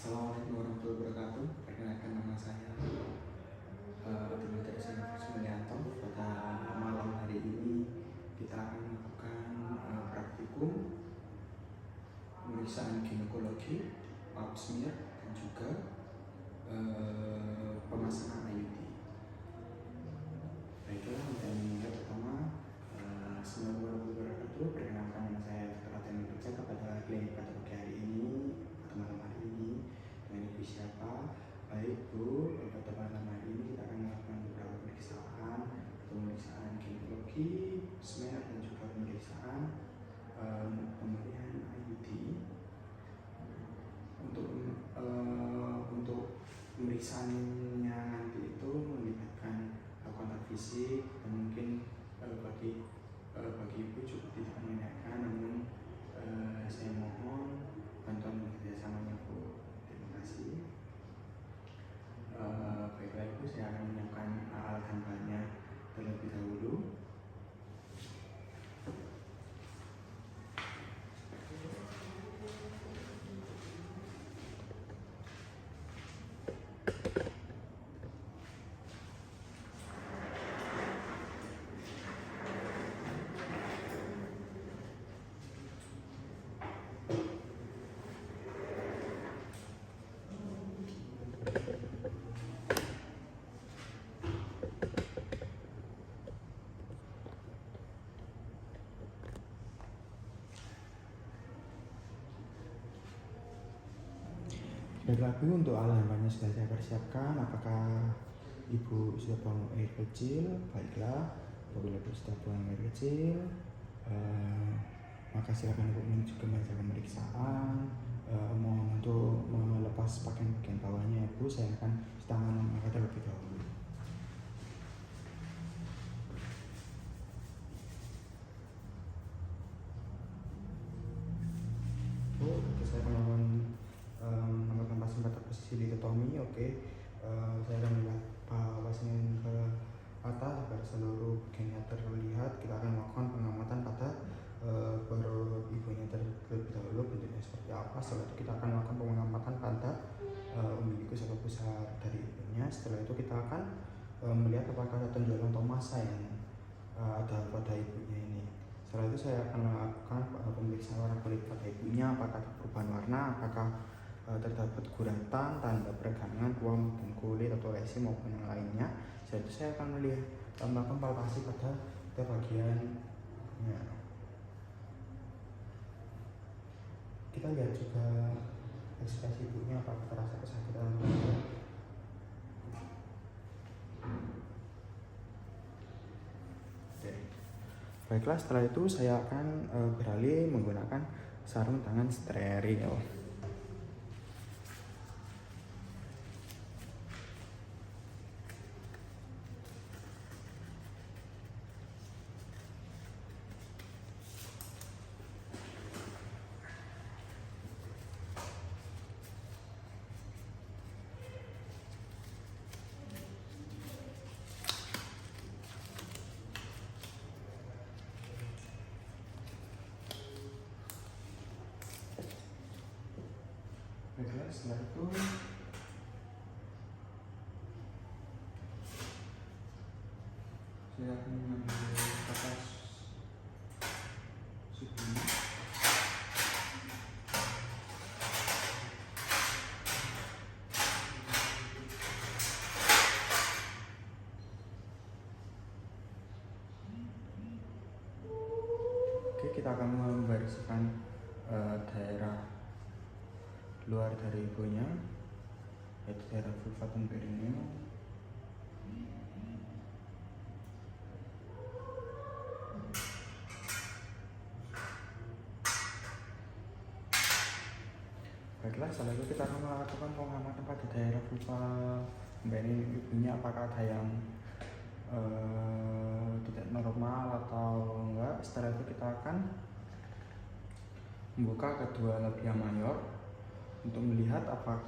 Assalamualaikum warahmatullahi wabarakatuh. Perkenalkan nama saya Dimitri Sumianto. Pada malam hari ini kita akan melakukan praktikum pemeriksaan ginekologi, pap smear, dan juga pemasangan IUD. Baiklah, untuk yang pertama, Assalamualaikum warahmatullahi wabarakatuh. Perkenalkan nama saya Dr. Aten Bekerja kepada klinik patologi hari ini, pada malam hari ini. Dengan ibu siapa? Baik Bu, pada malam hari ini kita akan melakukan beberapa pemeriksaan ginekologi, smear, dan juga pemeriksaan pemberian IUD. Untuk pemeriksaannya nanti itu melibatkan kontak fisik, dan mungkin bagi ibu cukup tidak menanyakan, namun saya mohon bantuan kerjasamanya Bu. Terima kasih. Baiklah Ibu, saya akan menyiapkan alat dan bahannya terlebih dahulu. Baiklah Bu, untuk alat bahannya sudah saya persiapkan. Apakah Ibu sudah buang air kecil? Baiklah, apabila Ibu sudah buang air kecil, maka silakan Ibu menuju ke meja pemeriksaan. Mohon untuk melepas pakaian bawahnya Ibu, saya akan tangan memakai terlebih dahulu. Saya akan melakukan pasien pada posisi litotomi. Saya akan melihat pasien ke atas agar seluruh bagiannya terlihat. Kita akan melakukan pengamatan pada perut ibunya terlebih dahulu, bentuknya seperti apa. Setelah itu kita akan melakukan pengamatan pada umbilikus atau pusar dari ibunya. Setelah itu kita akan melihat apakah ada tonjolan atau massa yang ada pada ibunya ini. Setelah itu saya akan melakukan pemeriksaan warna kulit pada ibunya, apakah ada perubahan warna, apakah terdapat guratan, tanda peregangan, ruam dan kulit atau lesi maupun yang lainnya. Setelah itu saya akan melakukan palpasi pada bagiannya. Kita lihat juga ekspresi ibunya, apakah terasa kesakitan atau tidak. Baiklah, setelah itu saya akan beralih menggunakan sarung tangan steril. Baiklah, setelah itu saya akan mengambil kapas suhunya. Kita akan membersihkan daerah luar dari ibunya, yaitu daerah vulva dan perineum. Baiklah, setelah itu kita akan melakukan pengamatan pada daerah vulva perineum ibunya, apakah ada yang tidak normal atau enggak. Setelah itu kita akan membuka kedua labia mayor untuk melihat apakah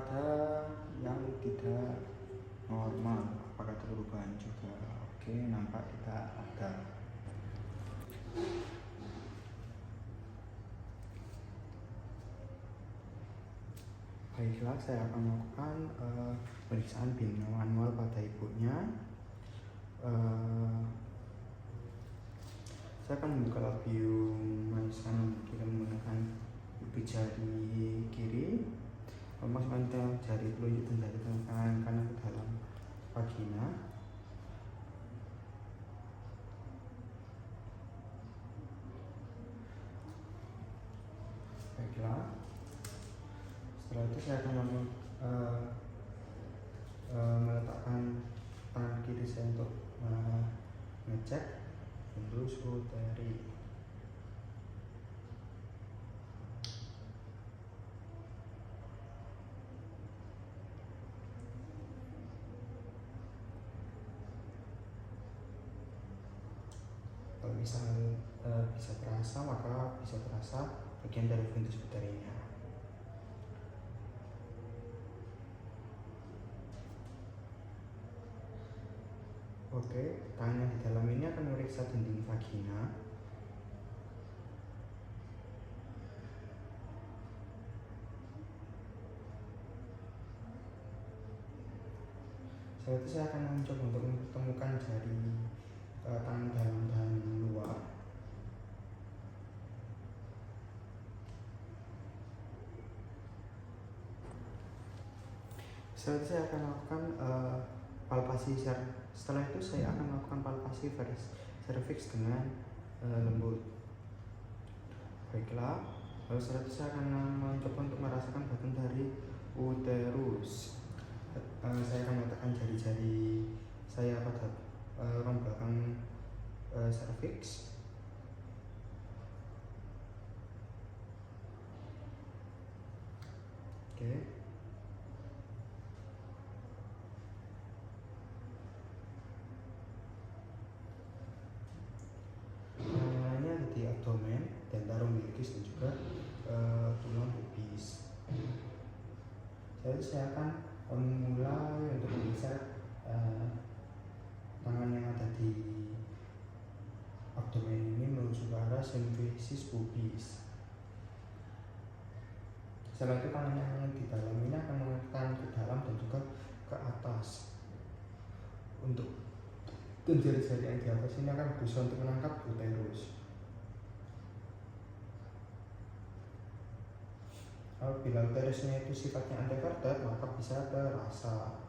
ada yang tidak normal, apakah ada perubahan juga. Oke, nampak tidak ada. Baiklah, saya akan melakukan pemeriksaan bina manual pada ibunya. Saya akan membuka labium manusian kita menggunakan ibu jari kiri, memasukkan jari telunjuk dan jari tangan kanan ke dalam vagina. Baiklah, setelah itu saya akan meletakkan tangan kiri saya untuk ngecek fundus uteri. Kalau bisa terasa, maka bisa terasa bagian dari fundus uterinya. Oke, tangan di dalam ini akan memeriksa dinding vagina. Setelah itu saya akan mencoba untuk menemukan jari tangan dalam dan luar. Setelah itu saya akan melakukan palpasi. Setelah itu saya akan melakukan palpasi cervix dengan lembut. Baiklah, lalu setelah itu saya akan mencoba untuk merasakan bagian dari uterus. Saya akan meletakkan jari-jari saya pada rongga belakang cervix. Oke. Ini ada di abdomen, dentarum umbilicus dan juga tulang pubis. Jadi saya akan memulai untuk menggeser tangan yang ada di abdomen ini menuju ke arah symphysis pubis. Setelah itu tangan yang di dalam ini akan menekan ke dalam dan juga ke atas. Dan jari-jari yang di atas ini akan berusaha untuk menangkap uterus. Bila uterusnya itu sifatnya anteverted, maka bisa terasa.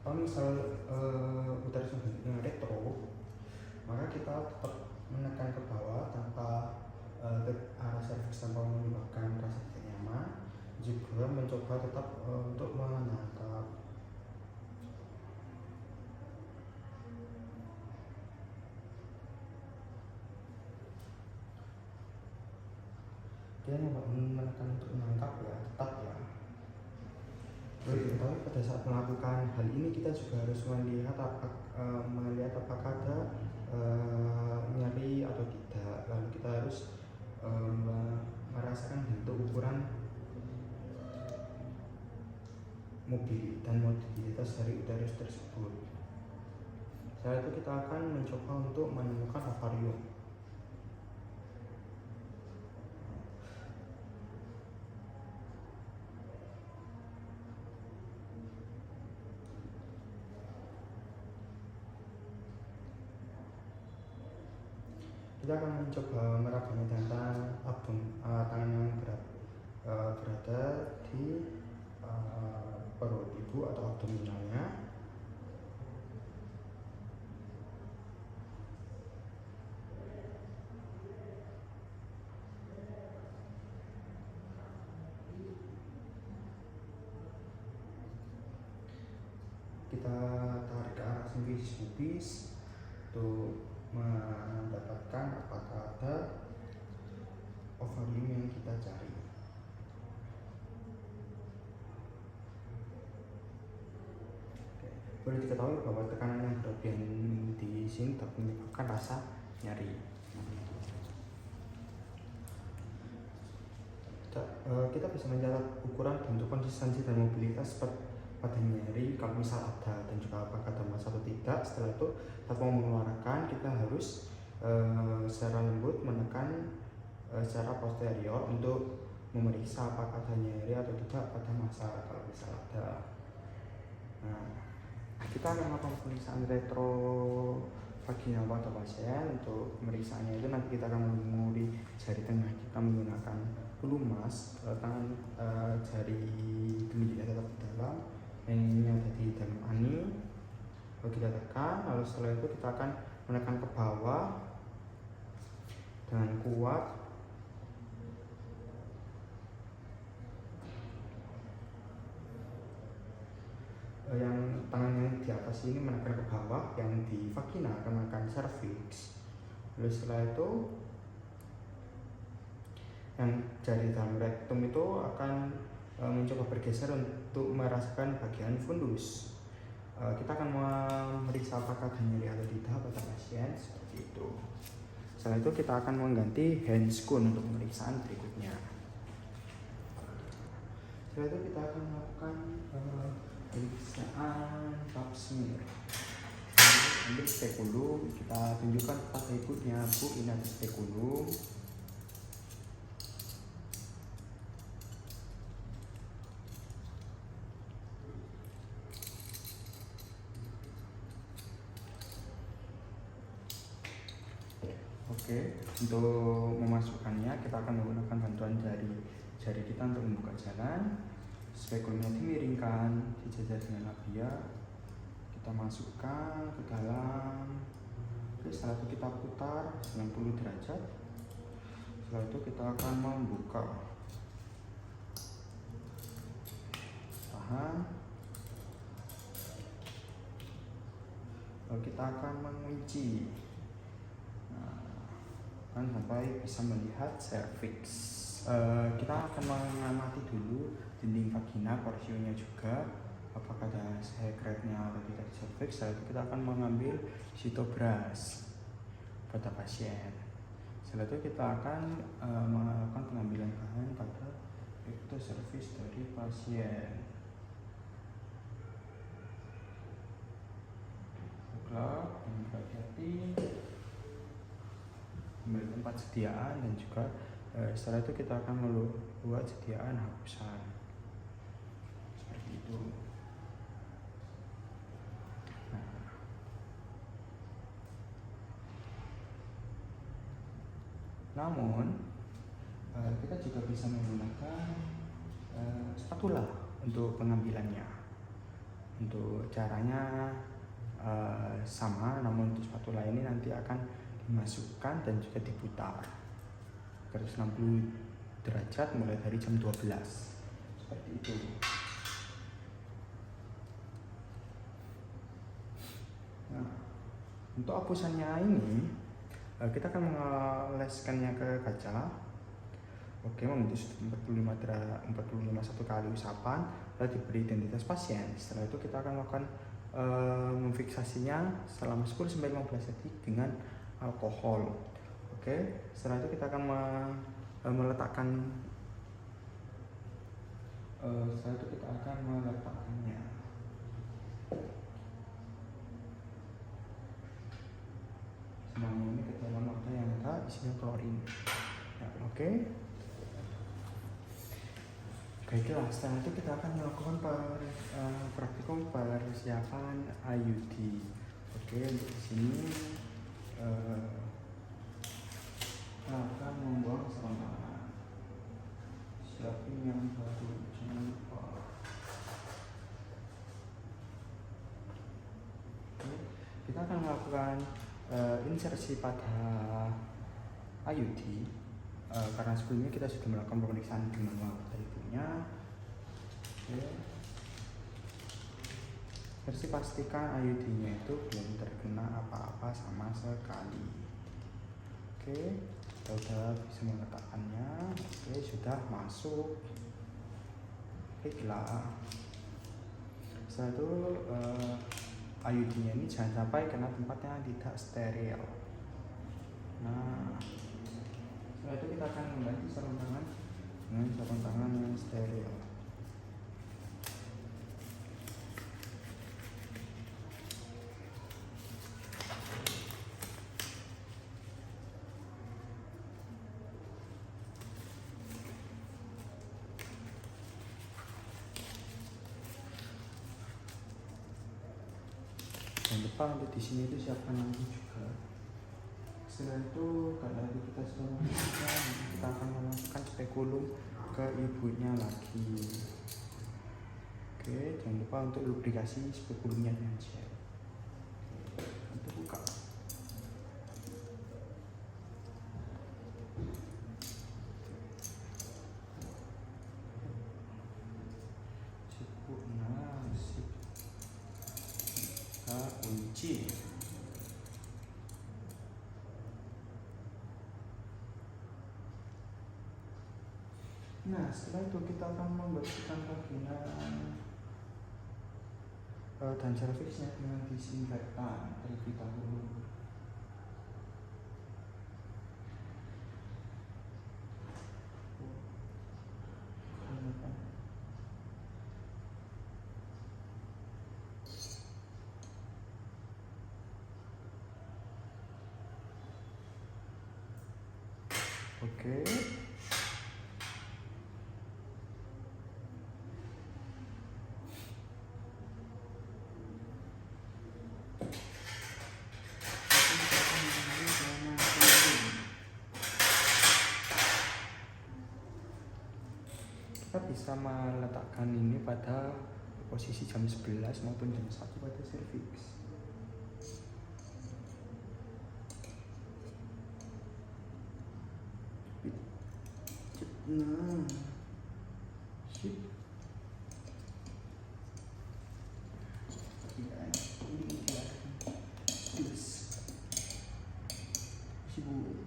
Kalau misal uterusnya bentuknya retro, maka kita tetap menekan ke bawah tanpa ke arah cervix tanpa menyebabkan rasa tidak nyaman. Juga mencoba tetap untuk menangkap. Dia menekan untuk menangkap ya, tetap ya. Tapi pada saat melakukan hal ini kita juga harus melihat apakah ada nyeri atau tidak. Lalu kita harus merasakan bentuk ukuran mobilitas dari uterus tersebut. Setelah itu kita akan mencoba untuk menemukan ovarium. Kita akan mencoba merabanya dengan tangan yang berada di perut ibu atau abdominalnya. Kita tarik ke arah symphysis pubis untuk mendapatkan apakah ada ovarium yang kita cari. Boleh diketahui bahwa tekanan yang berlebihan di sini dapat menyebabkan rasa nyeri. Kita bisa mencatat ukuran bentuk konsistensi dan mobilitas pada nyeri kalau misal ada dan juga apakah ada masalah atau tidak. Setelah itu saat mau mengeluarkan kita harus secara lembut menekan secara posterior untuk memeriksa apakah ada nyeri atau tidak pada masa kalau misal ada. Nah, kita akan melakukan pemeriksaan retrovaginal pada pasien. Untuk pemeriksaannya itu nanti kita akan menguluri jari tengah kita menggunakan pelumas, tangan jari kelingkingnya tetap di dalam, yang ini ada di dalam ani. Lalu kita tekan, lalu setelah itu kita akan menekan ke bawah dengan kuat. Yang tangannya di atas ini menekan ke bawah, yang di vagina akan menekan cervix. Lalu setelah itu yang jari dalam rektum itu akan mencoba bergeser untuk merasakan bagian fundus. Kita akan memeriksa apakah ada nyeri atau tidak pada pasien, seperti itu. Setelah itu kita akan mengganti handscoon untuk pemeriksaan berikutnya. Setelah itu kita akan melakukan pemeriksaan pap smear. Ambil spekulum, kita tunjukkan kepada ibunya, Bu, ini ada spekulum. Oke, untuk memasukkannya kita akan menggunakan bantuan jari kita untuk membuka jalan. Spekulumnya dimiringkan, dijajar dengan labia. Kita masukkan ke dalam. Oke, setelah itu kita putar 90 derajat. Setelah itu kita akan membuka. Tahan. Lalu kita akan mengunci. Sampai bisa melihat cervix. Kita akan mengamati dulu dinding vagina, porsionya juga, apakah ada sekretnya atau tidak di cervix. Setelah itu kita akan mengambil sitobras pada pasien. Setelah itu kita akan melakukan pengambilan bahan pada ectocervix dari pasien. Buka dan berhati-hati. Ambil tempat sediaan dan juga setelah itu kita akan membuat sediaan hapusan seperti itu. Namun kita juga bisa menggunakan spatula untuk pengambilannya. Untuk caranya sama, namun untuk spatula ini nanti akan dimasukkan dan juga diputar 160 derajat mulai dari jam 12, seperti itu. Nah, untuk hapusannya ini kita akan mengoleskannya ke kaca. Oke, membentuk 45 satu kali usapan, lalu diberi identitas pasien. Setelah itu kita akan melakukan memfiksasinya selama 10-15 detik dengan alkohol. Oke, setelah itu kita akan meletakkannya. Semuanya ini ke dalam wadah yang ada isinya klorin. Ya, oke. Baiklah, setelah itu kita akan melakukan praktikum persiapan IUD. Oke, untuk di sini akan membuang selama siapin yang baru, jangan lupa. Oke, kita akan melakukan insersi pada IUD karena sebelumnya kita sudah melakukan pemeriksaan di manual pada ibunya. Oke. Versi pastikan IUD-nya itu belum terkena apa-apa sama sekali. Oke, kita sudah bisa meletakkannya. Oke, sudah masuk. Baiklah. Setelah itu IUD-nya ini jangan sampai kena tempat yang tidak steril. Nah, setelah itu kita akan mengganti sarung tangan dengan sarung tangan yang steril. Jangan lupa untuk di sini itu siapkan lampu juga. Setelah itu karena tadi kita sudah memasukkan, kita akan memasukkan spekulum ke ibunya lagi. Oke, jangan lupa untuk lubrikasi spekulumnya dengan gel. Untuk buka. Kunci. Nah, setelah itu kita akan membersihkan bagian dan servisnya dengan disinfektan terlebih dahulu. Oke. Kita bisa meletakkan ini pada posisi jam 11 maupun jam 1 pada serviks. Nah, sip. Ini dia. Yes. Sibuk.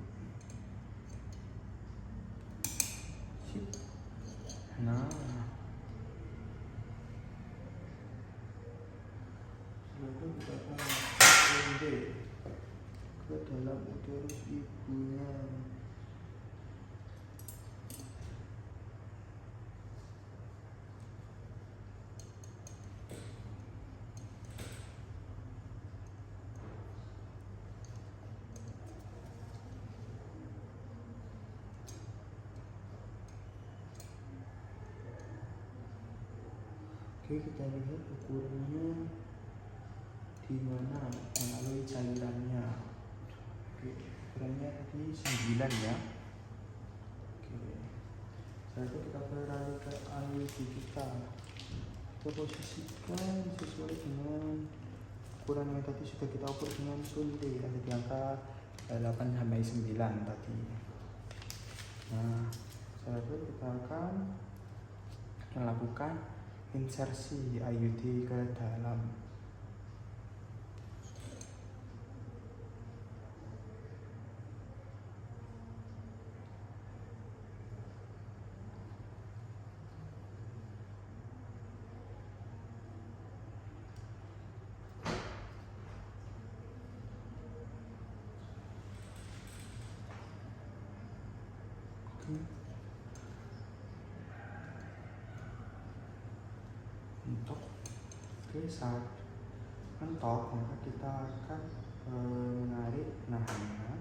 Sip. Nah. Lalu kita akan masuk ke dalam uterus ibunya. Oke, kita lihat ukurannya di mana melalui cairannya. Oke, ukurannya tadi 9 ya. Oke, setelah itu kita beralih ke IUD kita. Kita posisikan sesuai dengan ukuran yang tadi sudah kita ukur dengan suntik, ada di angka 8 sampai 9 tadi. Nah, setelah itu kita akan melakukan insersi IUD ke dalam. Saat mentok maka kita akan menarik nahannya.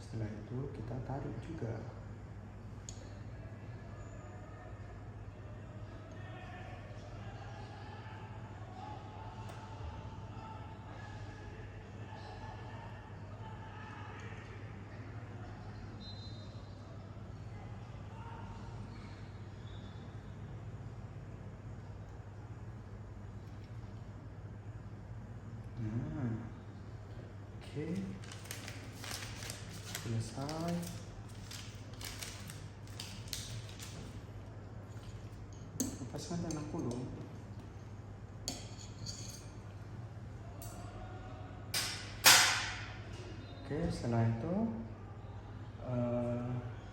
Setelah itu kita tarik juga. Oke, selesai. Lepaskan tanah kulung. Oke, setelah itu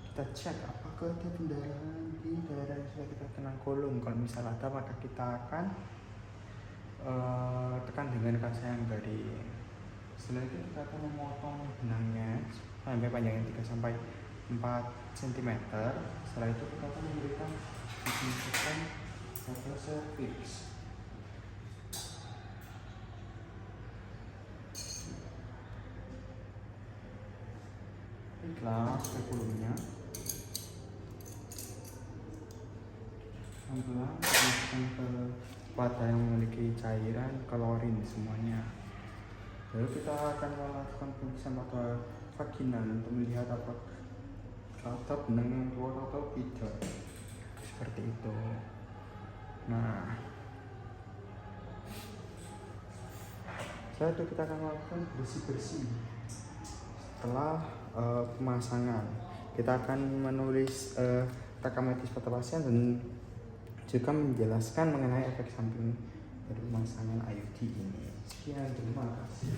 kita cek apakah ada pendarahan di daerah yang sudah kita kenal kolom. Kalau misal ada, maka kita akan tekan dengan kasa yang garing. Setelah itu kita akan memotong benangnya sampai panjangnya 3 sampai 4 cm. Setelah itu kita akan memberikan disinfektan pada serviks. Baiklah, spekulumnya pelan-pelan kita masukkan ke pada yang memiliki cairan klorin semuanya. Lalu kita akan melakukan pemeriksaan pada vaginal untuk melihat apakah benang yang keluar atau tidak, seperti itu. Nah, setelah itu kita akan melakukan bersih-bersih. Setelah pemasangan, kita akan menulis rekam medis pada pasien dan juga menjelaskan mengenai efek samping dari pemasangan IUD ini. Sekian, terima kasih.